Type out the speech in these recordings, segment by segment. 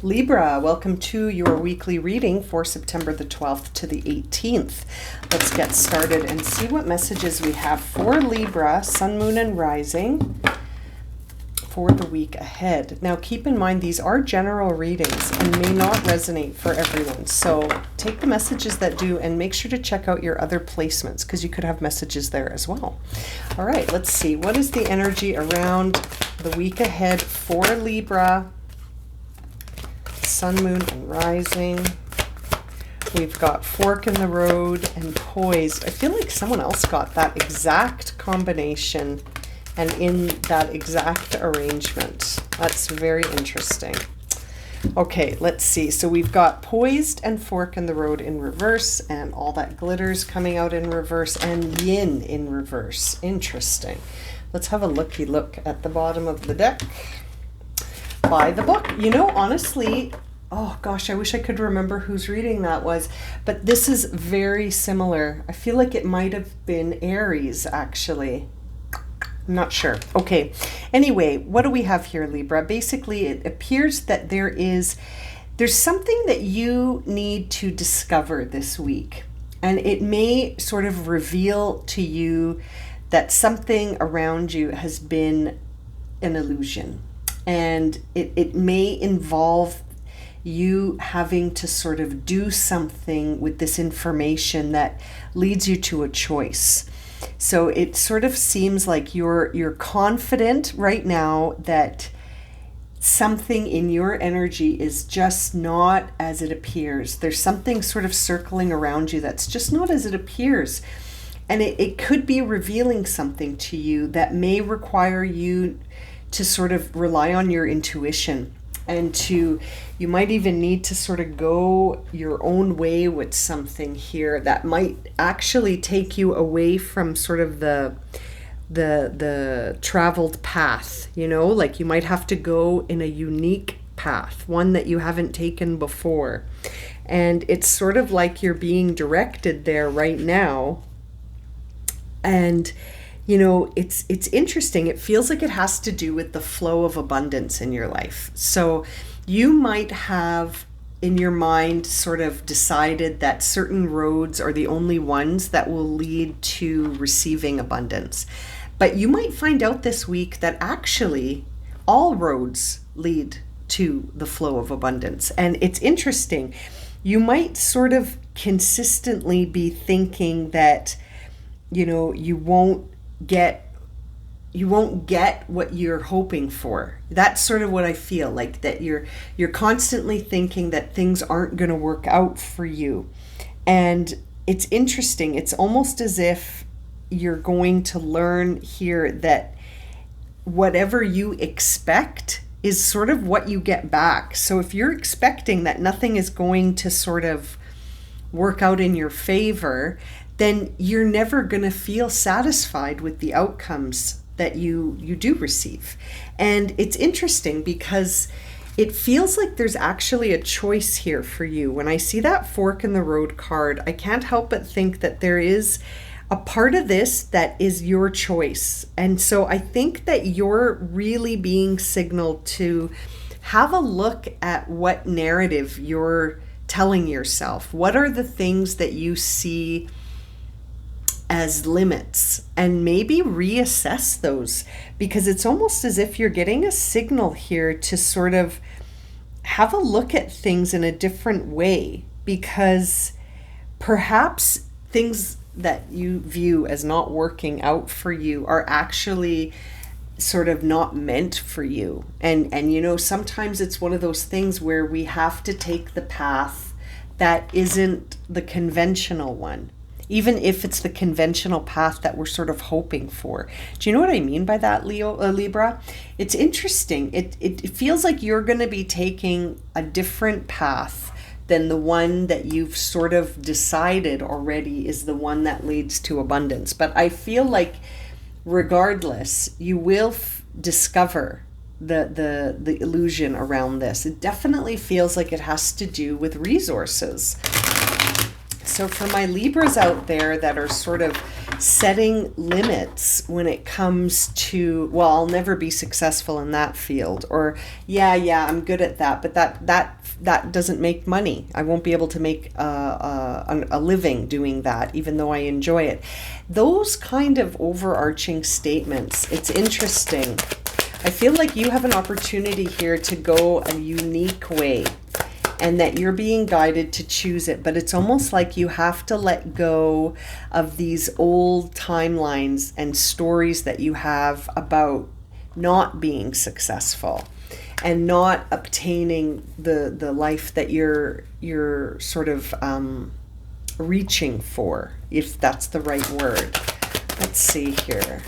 Libra, welcome to your weekly reading for September the 12th to the 18th. Let's get started and see what messages we have for Libra, Sun, Moon, and Rising for the week ahead. Now, keep in mind, these are general readings and may not resonate for everyone. So take the messages that do and make sure to check out your other placements because you could have messages there as well. All right, let's see. What is the energy around the week ahead for Libra? Sun, Moon, and Rising. We've got Fork in the Road and Poised. I feel like someone else got that exact combination and in that exact arrangement. That's very interesting. Okay, let's see. So we've got Poised and Fork in the Road in reverse, and all that glitters coming out in reverse, and Yin in reverse. Interesting. Let's have a looky look at the bottom of the deck. By the book. You know, honestly, oh gosh, I wish I could remember whose reading that was, but this is very similar. I feel like it might have been Aries, actually. I'm not sure. Okay. Anyway, what do we have here, Libra? Basically, it appears that there's something that you need to discover this week, and it may sort of reveal to you that something around you has been an illusion. And it may involve you having to sort of do something with this information that leads you to a choice. So it sort of seems like you're confident right now that something in your energy is just not as it appears. There's something sort of circling around you that's just not as it appears. And it could be revealing something to you that may require you to sort of rely on your intuition, and you might even need to sort of go your own way with something here that might actually take you away from sort of the traveled path, you know, like you might have to go in a unique path, one that you haven't taken before. And it's sort of like you're being directed there right now. And you know, it's interesting. It feels like it has to do with the flow of abundance in your life. So you might have in your mind sort of decided that certain roads are the only ones that will lead to receiving abundance. But you might find out this week that actually all roads lead to the flow of abundance. And it's interesting. You might sort of consistently be thinking that, you know, you won't get what you're hoping for. That's sort of what I feel like, that you're constantly thinking that things aren't going to work out for you. And it's interesting. It's almost as if you're going to learn here that whatever you expect is sort of what you get back. So if you're expecting that nothing is going to sort of work out in your favor, then you're never going to feel satisfied with the outcomes that you do receive. And it's interesting because it feels like there's actually a choice here for you. When I see that Fork in the Road card, I can't help but think that there is a part of this that is your choice. And so I think that you're really being signaled to have a look at what narrative you're telling yourself. What are the things that you see as limits, and maybe reassess those, because it's almost as if you're getting a signal here to sort of have a look at things in a different way, because perhaps things that you view as not working out for you are actually sort of not meant for you. And you know, sometimes it's one of those things where we have to take the path that isn't the conventional one, even if it's the conventional path that we're sort of hoping for. Do you know what I mean by that, Libra? It's interesting. It feels like you're going to be taking a different path than the one that you've sort of decided already is the one that leads to abundance. But I feel like regardless, you will discover the illusion around this. It definitely feels like it has to do with resources. So for my Libras out there that are sort of setting limits when it comes to, well, I'll never be successful in that field, or yeah, I'm good at that, but that doesn't make money. I won't be able to make a living doing that, even though I enjoy it. Those kind of overarching statements, it's interesting. I feel like you have an opportunity here to go a unique way, and that you're being guided to choose it, but it's almost like you have to let go of these old timelines and stories that you have about not being successful and not obtaining the life that you're sort of reaching for, if that's the right word. Let's see here.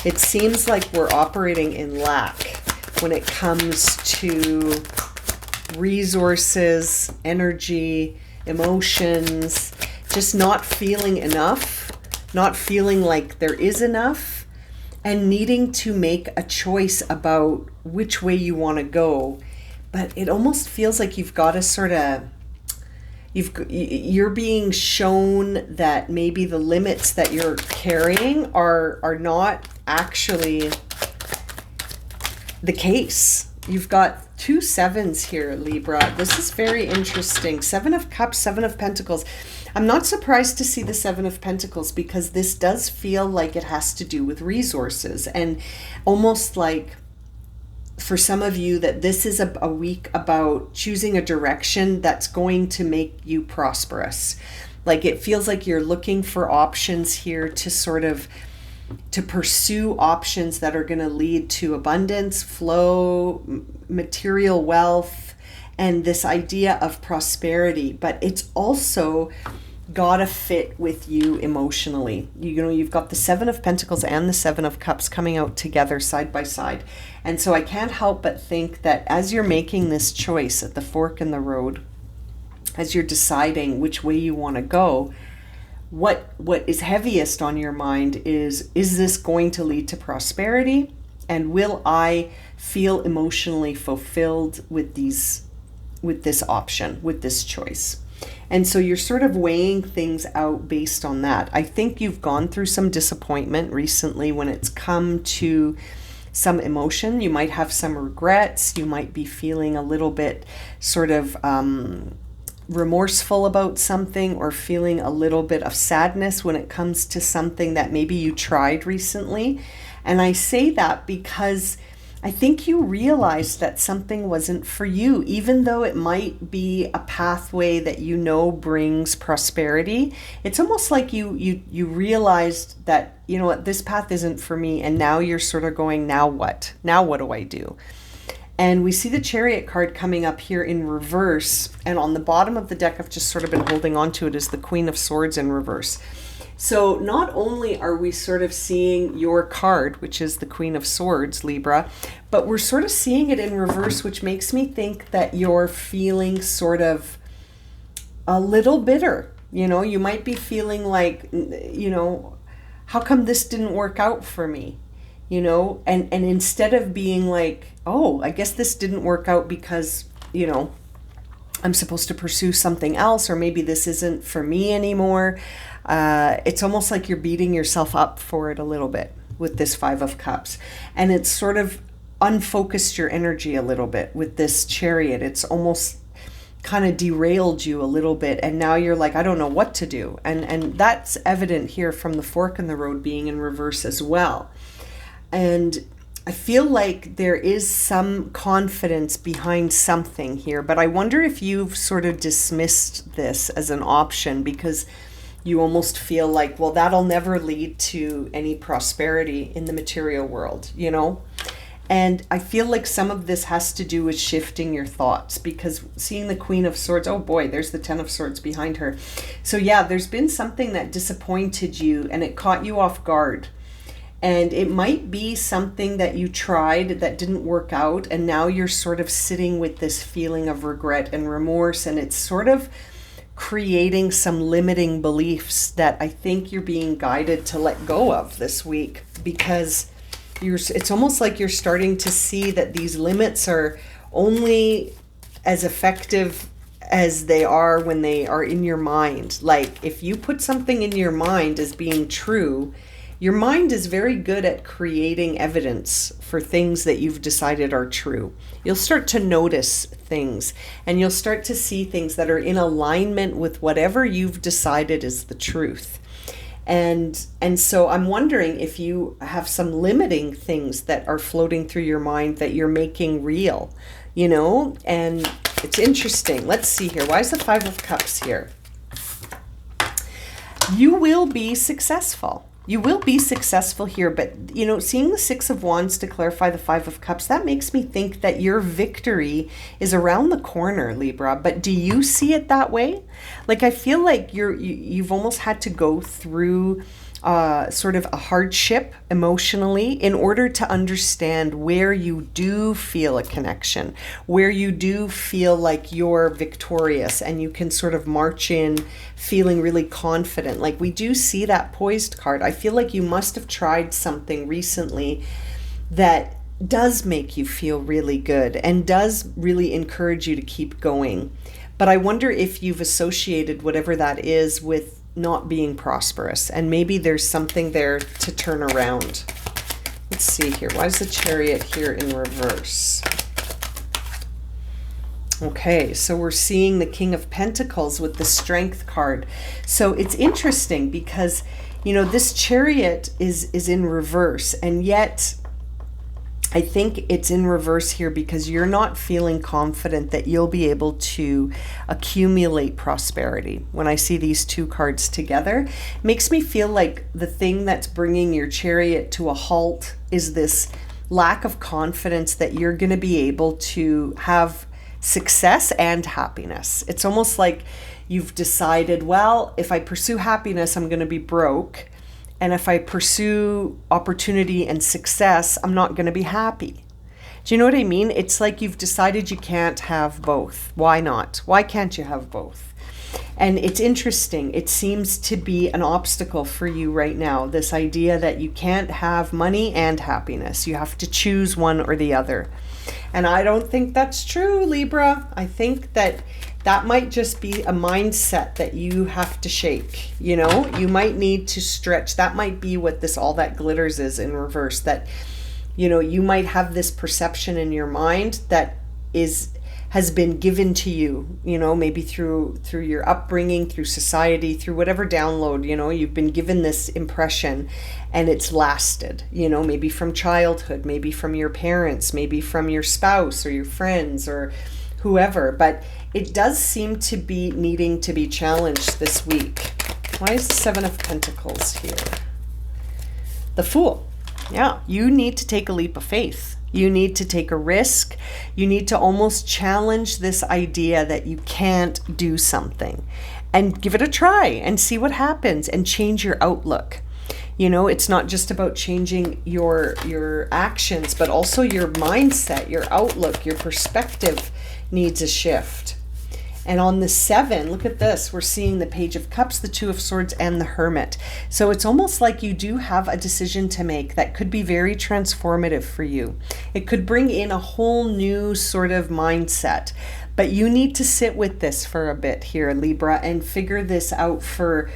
It seems like we're operating in lack when it comes to resources, energy, emotions, just not feeling enough, not feeling like there is enough, and needing to make a choice about which way you want to go. But it almost feels like you've got to sort of, you're being shown that maybe the limits that you're carrying are not actually the case. You've got 2 sevens here, Libra. This is very interesting. 7 of Cups, 7 of Pentacles. I'm not surprised to see the 7 of Pentacles, because this does feel like it has to do with resources, and almost like for some of you that this is a week about choosing a direction that's going to make you prosperous. Like it feels like you're looking for options here to sort of to pursue options that are going to lead to abundance, flow, material wealth, and this idea of prosperity. But it's also got to fit with you emotionally. You know, you've got the 7 of Pentacles and the 7 of Cups coming out together side by side. And so I can't help but think that as you're making this choice at the fork in the road, as you're deciding which way you want to go, what is heaviest on your mind is this going to lead to prosperity? And will I feel emotionally fulfilled with this option, with this choice? And so you're sort of weighing things out based on that. I think you've gone through some disappointment recently when it's come to some emotion. You might have some regrets. You might be feeling a little bit sort of remorseful about something, or feeling a little bit of sadness when it comes to something that maybe you tried recently. And I say that because I think you realized that something wasn't for you, even though it might be a pathway that you know brings prosperity. It's almost like you realized that, you know what, this path isn't for me, and now you're sort of going, now what? Now what do I do? And we see the Chariot card coming up here in reverse, and on the bottom of the deck, I've just sort of been holding on to it, is the Queen of Swords in reverse. So not only are we sort of seeing your card, which is the Queen of Swords, Libra, but we're sort of seeing it in reverse, which makes me think that you're feeling sort of a little bitter. You know, you might be feeling like, you know, how come this didn't work out for me? You know, and instead of being like, oh, I guess this didn't work out because, you know, I'm supposed to pursue something else, or maybe this isn't for me anymore. It's almost like you're beating yourself up for it a little bit with this 5 of Cups. And it's sort of unfocused your energy a little bit with this Chariot. It's almost kind of derailed you a little bit, and now you're like, I don't know what to do. And that's evident here from the fork in the road being in reverse as well. And I feel like there is some confidence behind something here, but I wonder if you've sort of dismissed this as an option because you almost feel like, well, that'll never lead to any prosperity in the material world, you know? And I feel like some of this has to do with shifting your thoughts, because seeing the Queen of Swords, oh boy, there's the 10 of Swords behind her. So yeah, there's been something that disappointed you and it caught you off guard. And it might be something that you tried that didn't work out, and now you're sort of sitting with this feeling of regret and remorse, and it's sort of creating some limiting beliefs that I think you're being guided to let go of this week, because it's almost like you're starting to see that these limits are only as effective as they are when they are in your mind. Like if you put something in your mind as being true, your mind is very good at creating evidence for things that you've decided are true. You'll start to notice things, and you'll start to see things that are in alignment with whatever you've decided is the truth. And so I'm wondering if you have some limiting things that are floating through your mind that you're making real, and it's interesting. Let's see here. Why is the Five of Cups here? You will be successful. You will be successful here, but seeing the Six of Wands to clarify the Five of Cups, that makes me think that your victory is around the corner, Libra. But do you see it that way? Like I feel like you've almost had to go through sort of a hardship emotionally in order to understand where you do feel a connection, where you do feel like you're victorious and you can sort of march in feeling really confident. Like we do see that poised card. I feel like you must have tried something recently that does make you feel really good and does really encourage you to keep going. But I wonder if you've associated whatever that is with not being prosperous, and maybe there's something there to turn around. Let's see here. Why is the Chariot here in reverse? Okay, so we're seeing the King of Pentacles with the Strength card. So it's interesting because, this Chariot is in reverse, and yet I think it's in reverse here because you're not feeling confident that you'll be able to accumulate prosperity. When I see these two cards together, it makes me feel like the thing that's bringing your Chariot to a halt is this lack of confidence that you're going to be able to have success and happiness. It's almost like you've decided, well, if I pursue happiness, I'm going to be broke. And if I pursue opportunity and success, I'm not going to be happy. Do you know what I mean? It's like you've decided you can't have both. Why not? Why can't you have both? And it's interesting. It seems to be an obstacle for you right now, this idea that you can't have money and happiness. You have to choose one or the other. And I don't think that's true, Libra. I think that might just be a mindset that you have to shake. You might need to stretch. That might be what this All That Glitters is in reverse, that you might have this perception in your mind that has been given to you, maybe through your upbringing, through society, through whatever download, you've been given this impression and it's lasted, maybe from childhood, maybe from your parents, maybe from your spouse or your friends or whoever. But it does seem to be needing to be challenged this week. Why is the Seven of Pentacles here? The Fool. Yeah, you need to take a leap of faith. You need to take a risk. You need to almost challenge this idea that you can't do something and give it a try and see what happens and change your outlook. It's not just about changing your actions, but also your mindset, your outlook, your perspective needs a shift. And on the 7, look at this. We're seeing the Page of Cups, the Two of Swords, and the Hermit. So it's almost like you do have a decision to make that could be very transformative for you. It could bring in a whole new sort of mindset. But you need to sit with this for a bit here, Libra, and figure this out for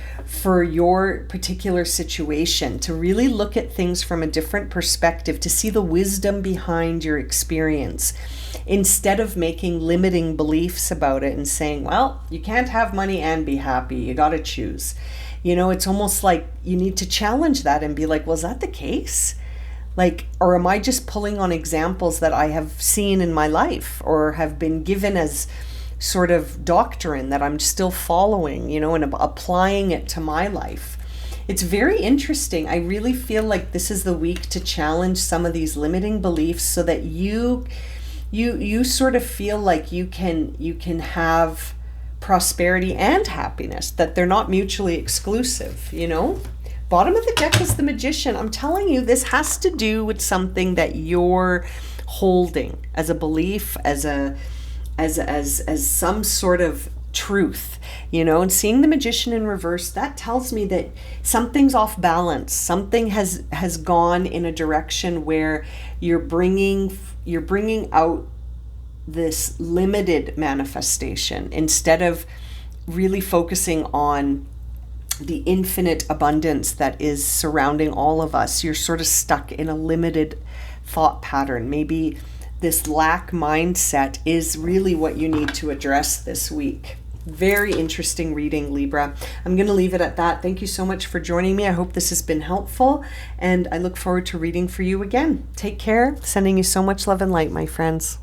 your particular situation, to really look at things from a different perspective, to see the wisdom behind your experience, instead of making limiting beliefs about it and saying, well, you can't have money and be happy. You got to choose. It's almost like you need to challenge that and be like, well, is that the case? Or am I just pulling on examples that I have seen in my life or have been given as sort of doctrine that I'm still following, and applying it to my life? It's very interesting. I really feel like this is the week to challenge some of these limiting beliefs so that you sort of feel like you can have prosperity and happiness, that they're not mutually exclusive, Bottom of the deck is the Magician. I'm telling you, this has to do with something that you're holding as a belief, as some sort of truth, and seeing the Magician in reverse, that tells me that something's off balance. Something has gone in a direction where you're bringing out this limited manifestation instead of really focusing on the infinite abundance that is surrounding all of us. You're sort of stuck in a limited thought pattern. Maybe this lack mindset is really what you need to address this week. Very interesting reading, Libra. I'm going to leave it at that. Thank you so much for joining me. I hope this has been helpful, and I look forward to reading for you again. Take care. Sending you so much love and light, my friends.